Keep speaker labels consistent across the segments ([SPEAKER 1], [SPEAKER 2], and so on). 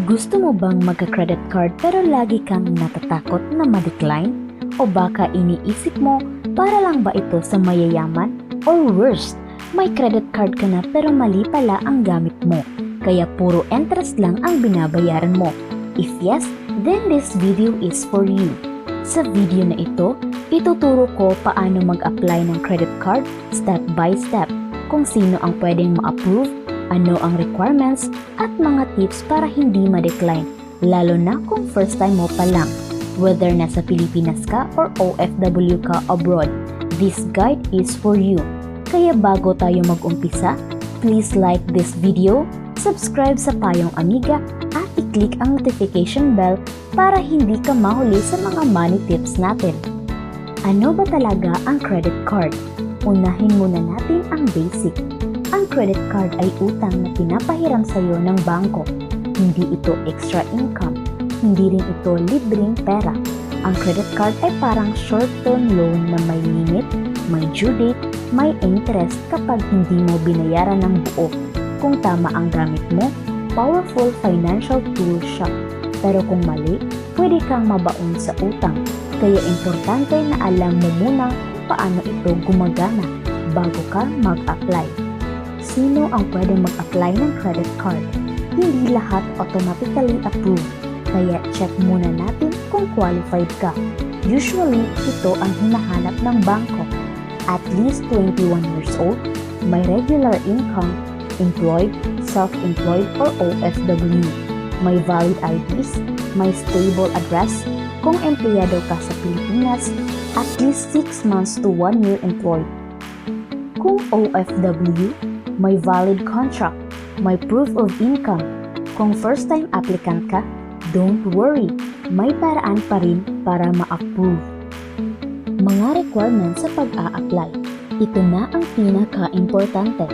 [SPEAKER 1] Gusto mo bang magka-credit card pero lagi kang natatakot na ma-decline? O baka iniisip mo, para lang ba ito sa mayayaman? Or worst, may credit card ka na pero mali pala ang gamit mo, kaya puro interest lang ang binabayaran mo. If yes, then this video is for you. Sa video na ito, ituturo ko paano mag-apply ng credit card step by step, kung sino ang pwedeng ma-approve, ano ang requirements, at mga tips para hindi ma-decline, lalo na kung first time mo pa lang. Whether nasa Pilipinas ka or OFW ka abroad, this guide is for you. Kaya bago tayo mag-umpisa, please like this video, subscribe sa Payong Amiga, at i-click ang notification bell para hindi ka mahuli sa mga money tips natin. Ano ba talaga ang credit card? Unahin muna natin ang basic. Ang credit card ay utang na pinapahiram sa iyo ng bangko. Hindi ito extra income. Hindi rin ito libreng pera. Ang credit card ay parang short-term loan na may limit, may due date, may interest kapag hindi mo binayaran ng buo. Kung tama ang gamit mo, powerful financial tool siya. Pero kung mali, pwede kang mabaon sa utang. Kaya importante na alam mo muna kung paano ito gumagana bago ka mag-apply. Sino ang pwede mag-apply ng credit card? Hindi lahat automatically approved, kaya check muna natin kung qualified ka. Usually, ito ang hinahanap ng bangko. At least 21 years old, may regular income, employed, self-employed, or OFW. May valid IDs, may stable address, kung empleyado ka sa Pilipinas, at least 6 months to 1 year employed. Kung OFW, may valid contract, may proof of income. Kung first-time applicant ka, don't worry, may paraan pa rin para ma-approve. Mga requirements sa pag-a-apply. Ito na ang pinaka-importante.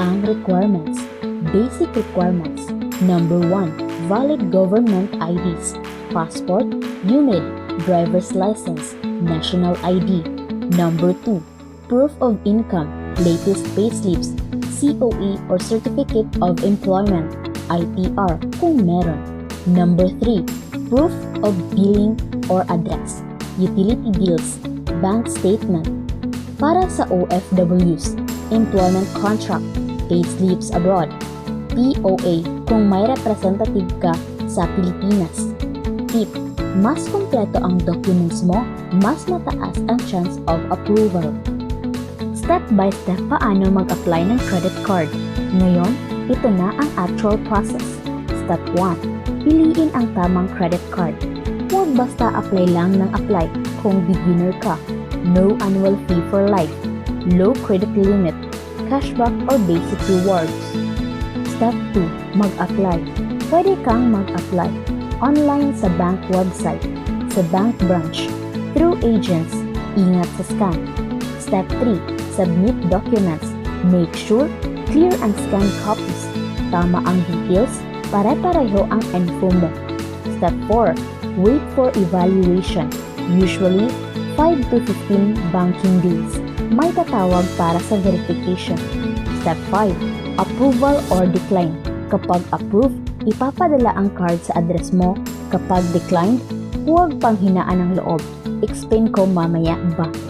[SPEAKER 1] Ang requirements. Basic requirements. Number 1, valid government IDs, passport, UMID, driver's license, national ID. Number 2, proof of income, latest payslips, COE or Certificate of Employment, ITR kung meron. Number 3, proof of billing or address, utility bills, bank statement. Para sa OFWs, employment contract, payslips abroad, POA kung may representative ka sa Pilipinas. Tip, mas kumpleto ang documents mo, mas mataas ang chance of approval. Step by step paano mag-apply ng credit card. Ngayon, ito na ang actual process. Step 1. Piliin ang tamang credit card. Huwag basta apply lang ng apply kung beginner ka. No annual fee for life. Low credit limit. Cashback or basic rewards. Step 2. Mag-apply. Pwede kang mag-apply online sa bank website, sa bank branch, through agents. Ingat sa scam. Step 3. Submit documents. Make sure clear and scanned copies. Tama ang details, pare-pareho ang info mo. Step 4. Wait for evaluation. Usually, 5 to 15 banking days. May tatawag para sa verification. Step 5. Approval or decline. Kapag approve, ipapadala ang card sa address mo. Kapag declined, huwag panghinaan ng loob. Explain ko mamaya bakit.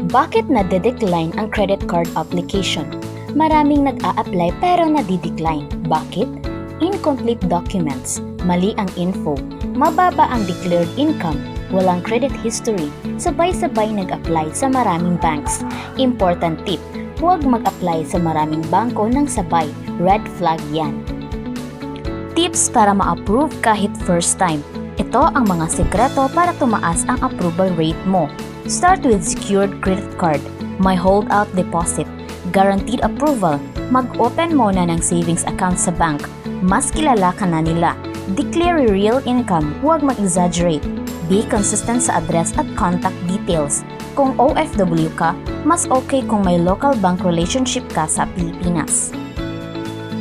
[SPEAKER 1] Bakit nade-decline ang credit card application? Maraming nag-a-apply pero nadi-decline. Bakit? Incomplete documents, mali ang info, mababa ang declared income, walang credit history, sabay-sabay nag-apply sa maraming banks. Important tip, huwag mag-apply sa maraming bangko ng sabay, red flag yan. Tips para ma-approve kahit first time. Ito ang mga sekreto para tumaas ang approval rate mo. Start with secured credit card, may holdout deposit, guaranteed approval, mag-open muna ng savings account sa bank, mas kilala ka na nila. Declare real income, huwag mag-exaggerate. Be consistent sa address at contact details. Kung OFW ka, mas okay kung may local bank relationship ka sa Pilipinas.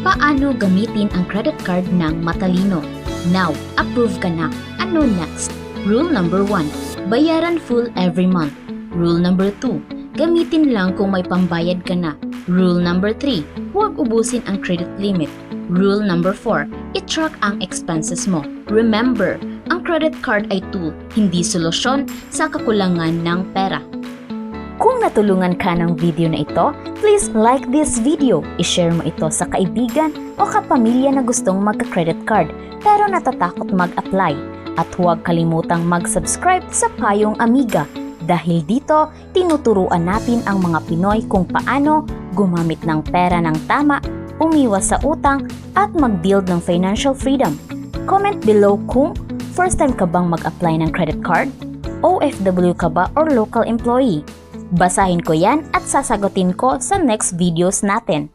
[SPEAKER 1] Paano gamitin ang credit card ng matalino? Now, approve ka na. Ano next? Rule number 1. Bayaran full every month. Rule number 2. Gamitin lang kung may pambayad ka na. Rule number 3. Huwag ubusin ang credit limit. Rule number 4, i-track ang expenses mo. Remember, ang credit card ay tool, hindi solusyon sa kakulangan ng pera. Kung natulungan ka ng video na ito, please like this video. I-share mo ito sa kaibigan o kapamilya na gustong magka-credit card pero natatakot mag-apply. At huwag kalimutang mag-subscribe sa Payong Amiga dahil dito tinuturuan natin ang mga Pinoy kung paano gumamit ng pera ng tama, umiwas sa utang at mag-build ng financial freedom. Comment below kung first time ka bang mag-apply ng credit card, OFW ka ba or local employee. Basahin ko yan at sasagutin ko sa next videos natin.